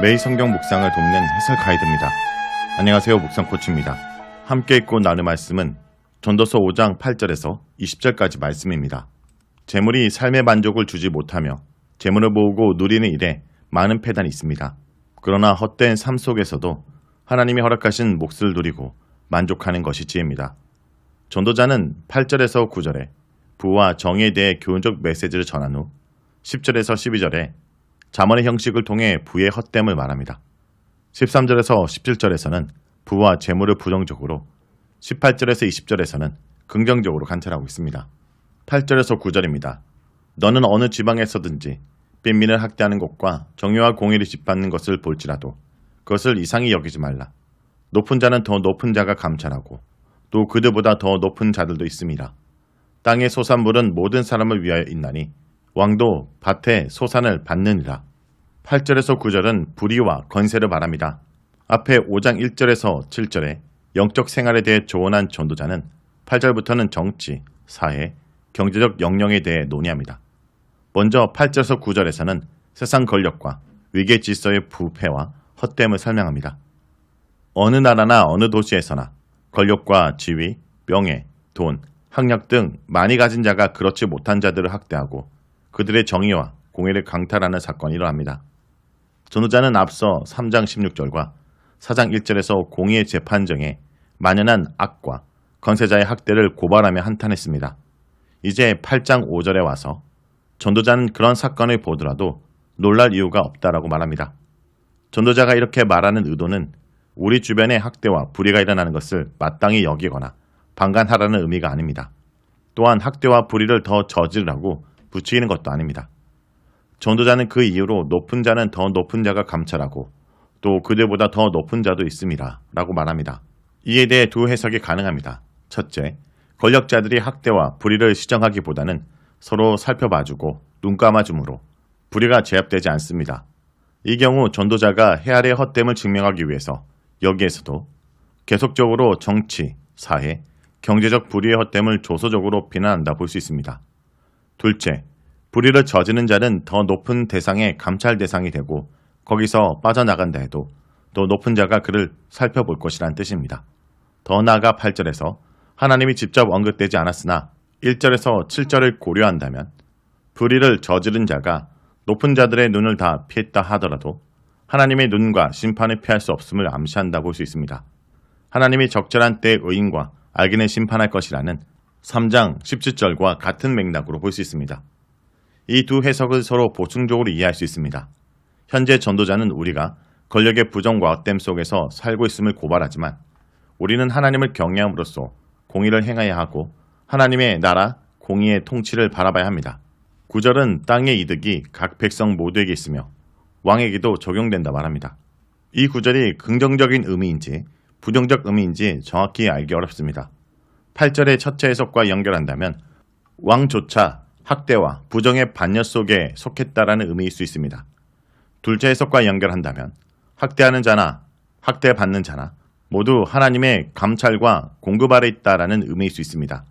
매일 성경 묵상을 돕는 해설 가이드입니다. 안녕하세요. 묵상 코치입니다. 함께 읽고 나눌 말씀은 전도서 5장 8절에서 20절까지 말씀입니다. 재물이 삶의 만족을 주지 못하며 재물을 모으고 누리는 일에 많은 폐단이 있습니다. 그러나 헛된 삶 속에서도 하나님이 허락하신 몫을 누리고 만족하는 것이 지혜입니다. 전도자는 8절에서 9절에 부와 정의에 대해 교훈적 메시지를 전한 후 10절에서 12절에 잠언의 형식을 통해 부의 헛됨을 말합니다. 13절에서 17절에서는 부와 재물을 부정적으로, 18절에서 20절에서는 긍정적으로 관찰하고 있습니다. 8절에서 9절입니다. 너는 어느 지방에서든지 빈민을 학대하는 것과 정의와 공의를 짓밟는 것을 볼지라도 그것을 이상히 여기지 말라. 높은 자는 더 높은 자가 감찰하고 또 그들보다 더 높은 자들도 있습니다. 땅의 소산물은 모든 사람을 위하여 있나니 왕도 밭의 소산을 받느니라. 8절에서 9절은 불의와 건세를 말합니다. 앞에 5장 1절에서 7절에 영적 생활에 대해 조언한 전도자는 8절부터는 정치, 사회, 경제적 영역에 대해 논의합니다. 먼저 8절에서 9절에서는 세상 권력과 위계 질서의 부패와 헛됨을 설명합니다. 어느 나라나 어느 도시에서나 권력과 지위, 명예, 돈, 학력 등 많이 가진 자가 그렇지 못한 자들을 학대하고 그들의 정의와 공의를 강탈하는 사건이 일어납니다. 전도자는 앞서 3장 16절과 4장 1절에서 공의의 재판정에 만연한 악과 건세자의 학대를 고발하며 한탄했습니다. 이제 8장 5절에 와서 전도자는 그런 사건을 보더라도 놀랄 이유가 없다라고 말합니다. 전도자가 이렇게 말하는 의도는 우리 주변에 학대와 불의가 일어나는 것을 마땅히 여기거나 방관하라는 의미가 아닙니다. 또한 학대와 불의를 더 저지르라고 부추기는 것도 아닙니다. 전도자는 그 이유로 높은 자는 더 높은 자가 감찰하고 또 그들보다 더 높은 자도 있습니다 라고 말합니다. 이에 대해 두 해석이 가능합니다. 첫째, 권력자들이 학대와 불의를 시정하기보다는 서로 살펴봐주고 눈 감아줌으로 불의가 제압되지 않습니다. 이 경우 전도자가 해아의 헛됨을 증명하기 위해서 여기에서도 계속적으로 정치, 사회, 경제적 불의의 헛됨을 조소적으로 비난한다 볼 수 있습니다. 둘째, 불의를 저지른 자는 더 높은 대상의 감찰 대상이 되고 거기서 빠져나간다 해도 더 높은 자가 그를 살펴볼 것이란 뜻입니다. 더 나아가 8절에서 하나님이 직접 언급되지 않았으나 1절에서 7절을 고려한다면 불의를 저지른 자가 높은 자들의 눈을 다 피했다 하더라도 하나님의 눈과 심판을 피할 수 없음을 암시한다 볼 수 있습니다. 하나님이 적절한 때의 의인과 악인을 심판할 것이라는 3장 17절과 같은 맥락으로 볼 수 있습니다. 이 두 해석을 서로 보충적으로 이해할 수 있습니다. 현재 전도자는 우리가 권력의 부정과 헛됨 속에서 살고 있음을 고발하지만 우리는 하나님을 경외함으로써 공의를 행해야 하고 하나님의 나라, 공의의 통치를 바라봐야 합니다. 9절은 땅의 이득이 각 백성 모두에게 있으며 왕에게도 적용된다 말합니다. 이 구절이 긍정적인 의미인지 부정적 의미인지 정확히 알기 어렵습니다. 8절의 첫째 해석과 연결한다면 왕조차 학대와 부정의 반열 속에 속했다라는 의미일 수 있습니다. 둘째 해석과 연결한다면 학대하는 자나 학대받는 자나 모두 하나님의 감찰과 공급 아래 있다라는 의미일 수 있습니다.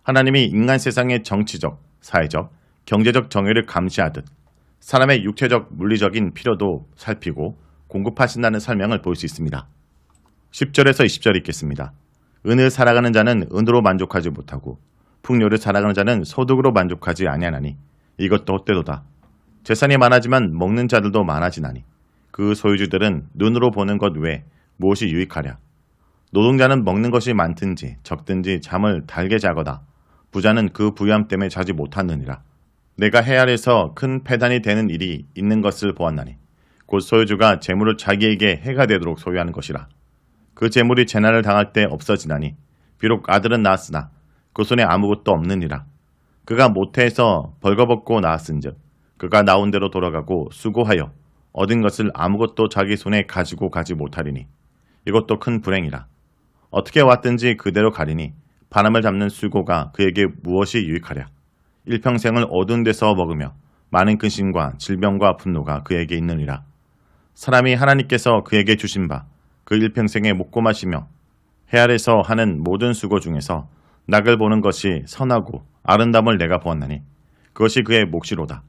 하나님이 인간 세상의 정치적, 사회적, 경제적 정의를 감시하듯 사람의 육체적, 물리적인 필요도 살피고 공급하신다는 설명을 볼 수 있습니다. 10절에서 20절 읽겠습니다. 은을 살아가는 자는 은으로 만족하지 못하고 풍요를 살아가는 자는 소득으로 만족하지 아니하나니 이것도 헛되도다. 재산이 많아지만 먹는 자들도 많아지나니 그 소유주들은 눈으로 보는 것 외에 무엇이 유익하랴. 노동자는 먹는 것이 많든지 적든지 잠을 달게 자거다. 부자는 그 부유함 때문에 자지 못하느니라. 내가 해 아래서 큰 패단이 되는 일이 있는 것을 보았나니 곧 소유주가 재물을 자기에게 해가 되도록 소유하는 것이라. 그 재물이 재난을 당할 때 없어지나니 비록 아들은 낳았으나 그 손에 아무것도 없느니라. 그가 모태에서 벌거벗고 낳았은즉 그가 나온 대로 돌아가고 수고하여 얻은 것을 아무것도 자기 손에 가지고 가지 못하리니 이것도 큰 불행이라. 어떻게 왔든지 그대로 가리니 바람을 잡는 수고가 그에게 무엇이 유익하랴. 일평생을 어두운 데서 먹으며 많은 근심과 질병과 분노가 그에게 있느니라. 사람이 하나님께서 그에게 주신 바 그 일평생에 먹고 마시며 해 아래서 하는 모든 수고 중에서 낙을 보는 것이 선하고 아름다움을 내가 보았나니 그것이 그의 몫이로다.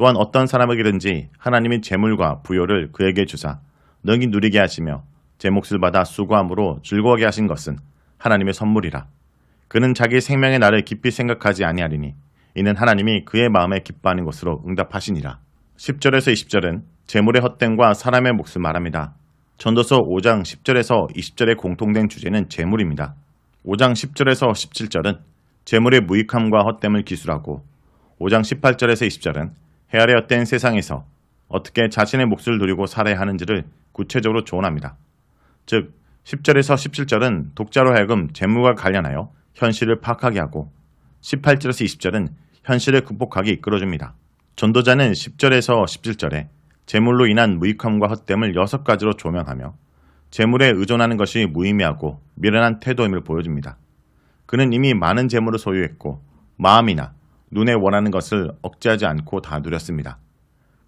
또한 어떤 사람에게든지 하나님이 재물과 부요를 그에게 주사 능히 누리게 하시며 제 몫을 받아 수고함으로 즐거워하게 하신 것은 하나님의 선물이라. 그는 자기 생명의 날을 깊이 생각하지 아니하리니 이는 하나님이 그의 마음에 기뻐하는 것으로 응답하시니라. 10절에서 20절은 재물의 헛됨과 사람의 몫을 말합니다. 전도서 5장 10절에서 20절의 공통된 주제는 재물입니다. 5장 10절에서 17절은 재물의 무익함과 헛됨을 기술하고 5장 18절에서 20절은 해 아래 헛된 세상에서 어떻게 자신의 몫을 누리고 살아야 하는지를 구체적으로 조언합니다. 즉 10절에서 17절은 독자로 하여금 재물과 관련하여 현실을 파악하게 하고 18절에서 20절은 현실을 극복하게 이끌어줍니다. 전도자는 10절에서 17절에 재물로 인한 무익함과 헛됨을 6가지로 조명하며 재물에 의존하는 것이 무의미하고 미련한 태도임을 보여줍니다. 그는 이미 많은 재물을 소유했고 마음이나 눈에 원하는 것을 억제하지 않고 다 누렸습니다.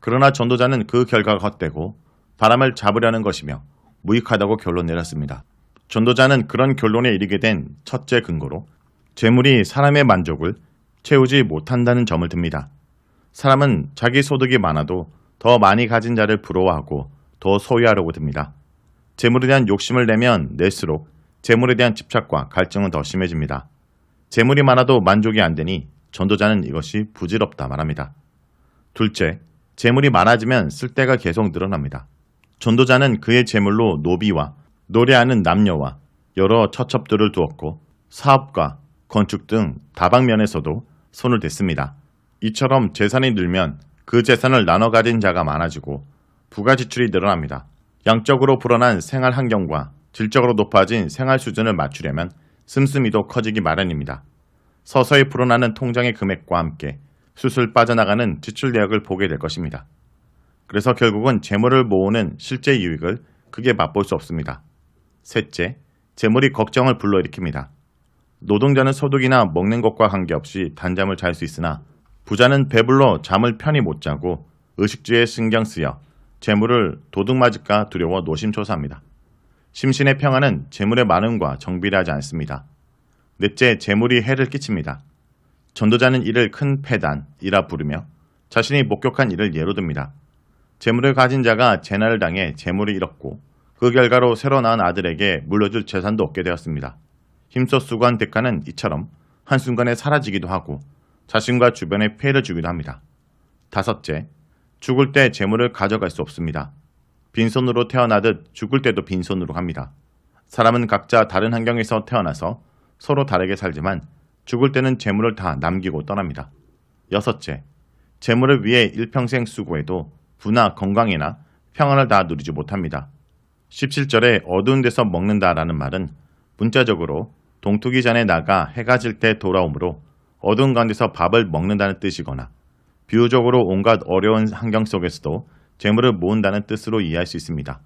그러나 전도자는 그 결과가 헛되고 바람을 잡으려는 것이며 무익하다고 결론 내렸습니다. 전도자는 그런 결론에 이르게 된 첫째 근거로 재물이 사람의 만족을 채우지 못한다는 점을 듭니다. 사람은 자기 소득이 많아도 더 많이 가진 자를 부러워하고 더 소유하려고 듭니다. 재물에 대한 욕심을 내면 낼수록 재물에 대한 집착과 갈증은 더 심해집니다. 재물이 많아도 만족이 안 되니 전도자는 이것이 부질없다 말합니다. 둘째, 재물이 많아지면 쓸데가 계속 늘어납니다. 전도자는 그의 재물로 노비와 노래하는 남녀와 여러 처첩들을 두었고 사업과 건축 등 다방면에서도 손을 댔습니다. 이처럼 재산이 늘면 그 재산을 나눠 가진 자가 많아지고 부가 지출이 늘어납니다. 양적으로 불어난 생활 환경과 질적으로 높아진 생활 수준을 맞추려면 씀씀이도 커지기 마련입니다. 서서히 불어나는 통장의 금액과 함께 술술 빠져나가는 지출 내역을 보게 될 것입니다. 그래서 결국은 재물을 모으는 실제 유익을 크게 맛볼 수 없습니다. 셋째, 재물이 걱정을 불러일으킵니다. 노동자는 소득이나 먹는 것과 관계없이 단잠을 잘 수 있으나 부자는 배불러 잠을 편히 못 자고 의식주에 신경 쓰여 재물을 도둑맞을까 두려워 노심초사합니다. 심신의 평안은 재물의 많음과 정비례하지 않습니다. 넷째, 재물이 해를 끼칩니다. 전도자는 이를 큰 패단이라 부르며 자신이 목격한 일을 예로 듭니다. 재물을 가진 자가 재난을 당해 재물을 잃었고 그 결과로 새로 낳은 아들에게 물려줄 재산도 얻게 되었습니다. 힘써 수고한 대가는 이처럼 한순간에 사라지기도 하고 자신과 주변에 피해를 주기도 합니다. 다섯째, 죽을 때 재물을 가져갈 수 없습니다. 빈손으로 태어나듯 죽을 때도 빈손으로 갑니다. 사람은 각자 다른 환경에서 태어나서 서로 다르게 살지만 죽을 때는 재물을 다 남기고 떠납니다. 여섯째, 재물을 위해 일평생 수고해도 부나 건강이나 평안을 다 누리지 못합니다. 17절에 어두운 데서 먹는다라는 말은 문자적으로 동트기 전에 나가 해가 질 때 돌아오므로 어두운 가운데서 밥을 먹는다는 뜻이거나 비유적으로 온갖 어려운 환경 속에서도 재물을 모은다는 뜻으로 이해할 수 있습니다.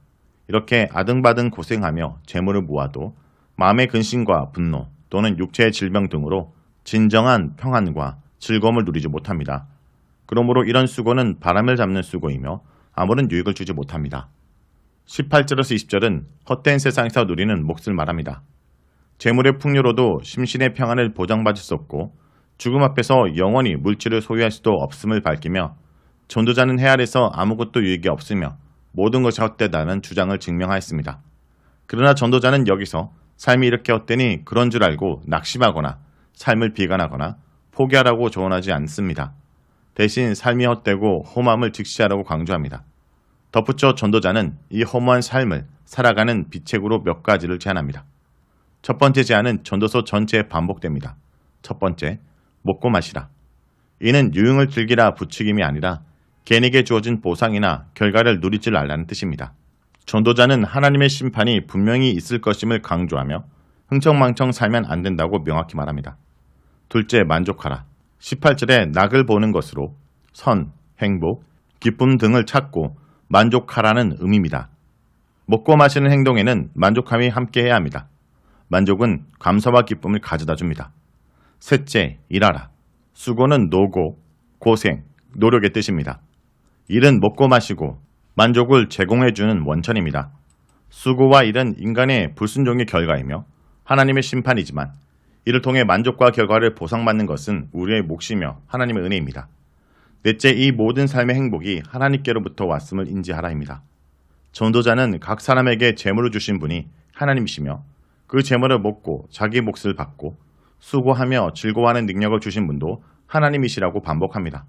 이렇게 아등바등 고생하며 재물을 모아도 마음의 근심과 분노 또는 육체의 질병 등으로 진정한 평안과 즐거움을 누리지 못합니다. 그러므로 이런 수고는 바람을 잡는 수고이며 아무런 유익을 주지 못합니다. 18절에서 20절은 헛된 세상에서 누리는 몫을 말합니다. 재물의 풍요로도 심신의 평안을 보장받을 수 없고 죽음 앞에서 영원히 물질을 소유할 수도 없음을 밝히며 전도자는 해 아래서 아무것도 유익이 없으며 모든 것이 헛되다는 주장을 증명하였습니다. 그러나 전도자는 여기서 삶이 이렇게 헛되니 그런 줄 알고 낙심하거나 삶을 비관하거나 포기하라고 조언하지 않습니다. 대신 삶이 헛되고 험함을 직시하라고 강조합니다. 덧붙여 전도자는 이 허무한 삶을 살아가는 비책으로 몇 가지를 제안합니다. 첫 번째 제안은 전도서 전체에 반복됩니다. 첫 번째, 먹고 마시라. 이는 유흥을 즐기라 부추김이 아니라 개인에게 주어진 보상이나 결과를 누리지 말라는 뜻입니다. 전도자는 하나님의 심판이 분명히 있을 것임을 강조하며 흥청망청 살면 안 된다고 명확히 말합니다. 둘째, 만족하라. 18절에 낙을 보는 것으로 선, 행복, 기쁨 등을 찾고 만족하라는 의미입니다. 먹고 마시는 행동에는 만족함이 함께해야 합니다. 만족은 감사와 기쁨을 가져다 줍니다. 셋째, 일하라. 수고는 노고, 고생, 노력의 뜻입니다. 일은 먹고 마시고 만족을 제공해주는 원천입니다. 수고와 일은 인간의 불순종의 결과이며 하나님의 심판이지만 이를 통해 만족과 결과를 보상받는 것은 우리의 몫이며 하나님의 은혜입니다. 넷째, 이 모든 삶의 행복이 하나님께로부터 왔음을 인지하라입니다. 전도자는 각 사람에게 재물을 주신 분이 하나님이시며 그 재물을 먹고 자기 몫을 받고 수고하며 즐거워하는 능력을 주신 분도 하나님이시라고 반복합니다.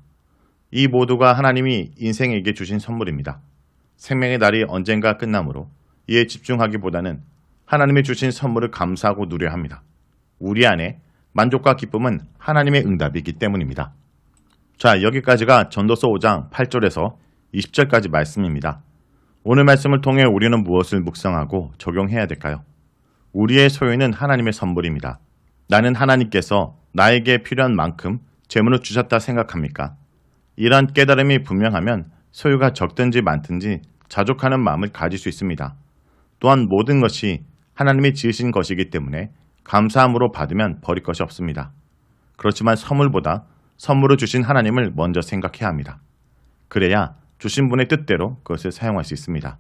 이 모두가 하나님이 인생에게 주신 선물입니다. 생명의 날이 언젠가 끝나므로 이에 집중하기보다는 하나님이 주신 선물을 감사하고 누려야 합니다. 우리 안에 만족과 기쁨은 하나님의 응답이기 때문입니다. 자, 여기까지가 전도서 5장 8절에서 20절까지 말씀입니다. 오늘 말씀을 통해 우리는 무엇을 묵상하고 적용해야 될까요? 우리의 소유는 하나님의 선물입니다. 나는 하나님께서 나에게 필요한 만큼 재물을 주셨다 생각합니까? 이러한 깨달음이 분명하면 소유가 적든지 많든지 자족하는 마음을 가질 수 있습니다. 또한 모든 것이 하나님이 지으신 것이기 때문에 감사함으로 받으면 버릴 것이 없습니다. 그렇지만 선물보다 선물을 주신 하나님을 먼저 생각해야 합니다. 그래야 주신 분의 뜻대로 그것을 사용할 수 있습니다.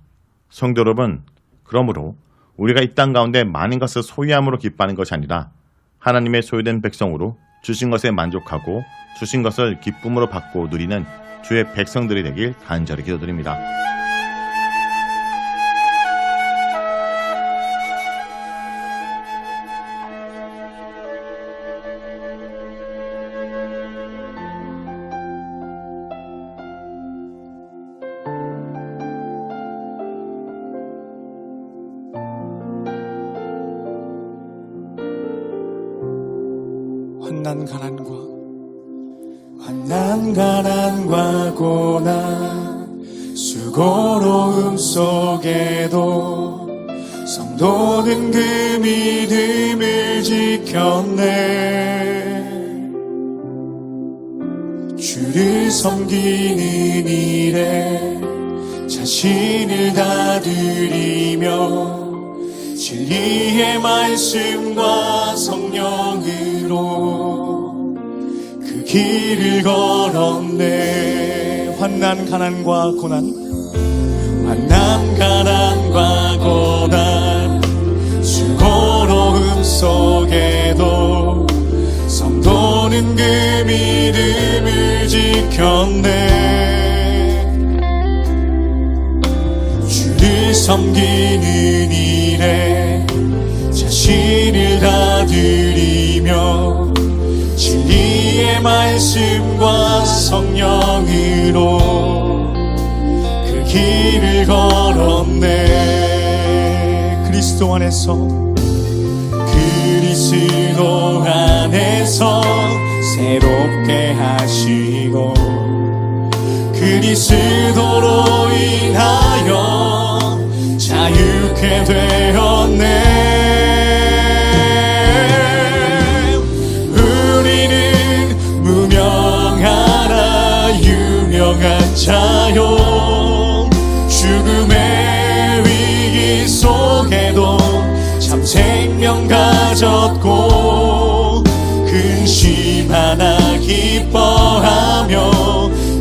성도 여러분, 그러므로 우리가 이 땅 가운데 많은 것을 소유함으로 기뻐하는 것이 아니라 하나님의 소유된 백성으로 주신 것에 만족하고 주신 것을 기쁨으로 받고 누리는 주의 백성들이 되길 간절히 기도드립니다. 환난 가난과 고난 수고로움 속에도 성도는 그 믿음을 지켰네. 주를 섬기는 일에 자신을 다 드리며 진리의 말씀과 성령으로 그 길을 걸었네. 환난 가난과 고난 수고로움 속에도 성도는 그 믿음을 지켰네. 주를 섬기는 일에 자신을 다 드리며 진리의 말씀과 성령으로 그 길을 걸었네. 그리스도 안에서 새롭게 하시고 그리스도로 인하여 자유케 되었네. 유명한 자요, 죽음의 위기 속에도 참 생명 가졌고 근심하나 기뻐하며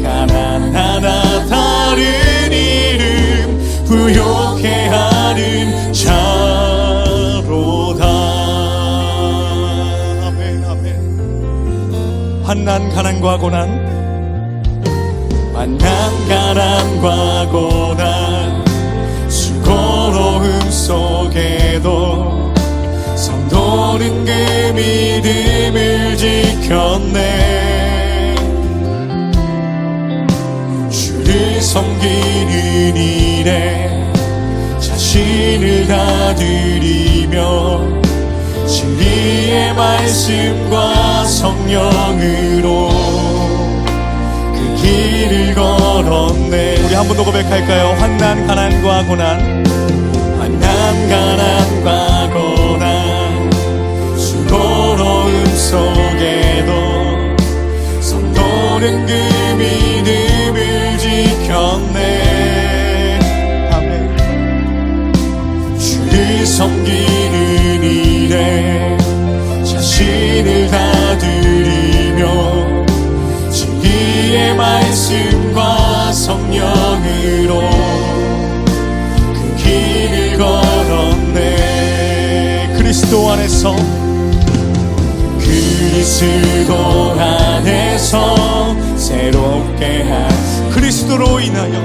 가난하나 다른 이름 부요케 하는 자로다. 아멘, 아멘. 환난 가난과 고난 수고로움 속에도 성도는 그 믿음을 지켰네. 주를 섬기는 일에 자신을 다 드리며 진리의 말씀과 성령으로 길을 걸었네. 우리 한 번 더 고백할까요? 환난 가난과 고난 수고로움 속에도 성도는 그 믿음을 지켰네. 아멘. 주를 섬기는 일에 자신을 다 드리며 진리의 말씀과 성령으로 그 길을 걸었네. 그리스도 안에서 새롭게 한 그리스도로 인하여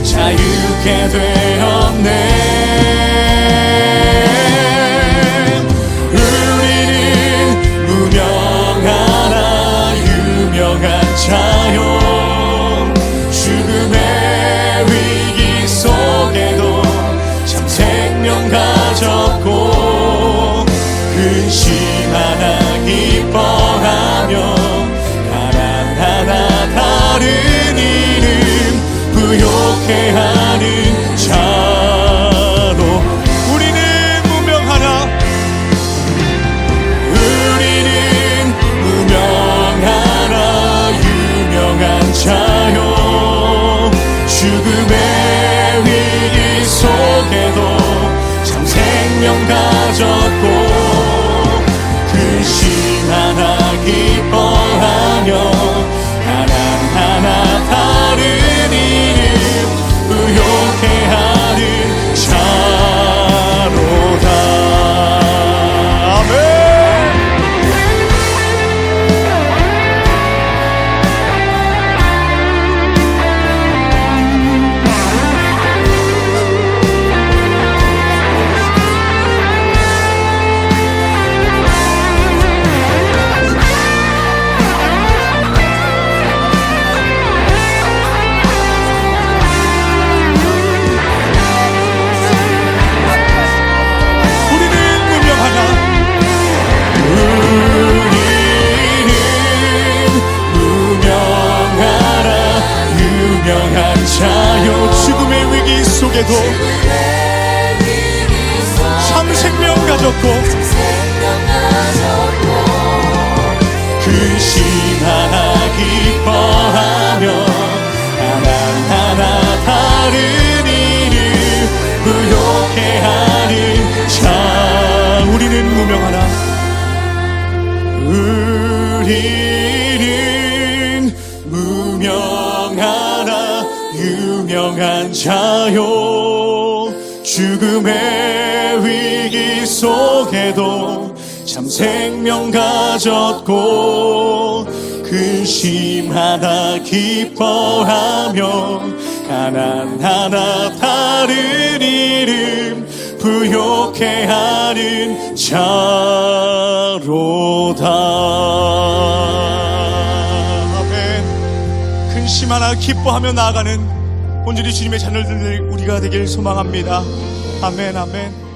자유케 되었네. 우리는 무명하나 유명한 자요, 죽음의 위기 속에도 참 생명 가졌고 근심하나 기뻐하며 가난하나 다른 이름 부욕해 하는 자로 우리는 무명하나 유명한 자요, 죽음의 위기 속에도 참 생명 가졌고 근심하나 기뻐하며 가난하나 다른 이름 부욕해 하는 자로다. 아멘. 유명한 자요, 죽음의 위기 속에도 참 생명 가졌고 근심하나 기뻐하며 하나하나 다른 이름 부욕해 하는 자. 우리는 무명하나 유명한 자요, 죽음의 위기 속에도 참 생명 가졌고 근심하나 기뻐하며 가난하나 다른 이름 부욕해 하는 자로다. 아멘. 근심하나 기뻐하며 나아가는 온전히 주님의 자녀들 우리가 되길 소망합니다. 아멘, 아멘.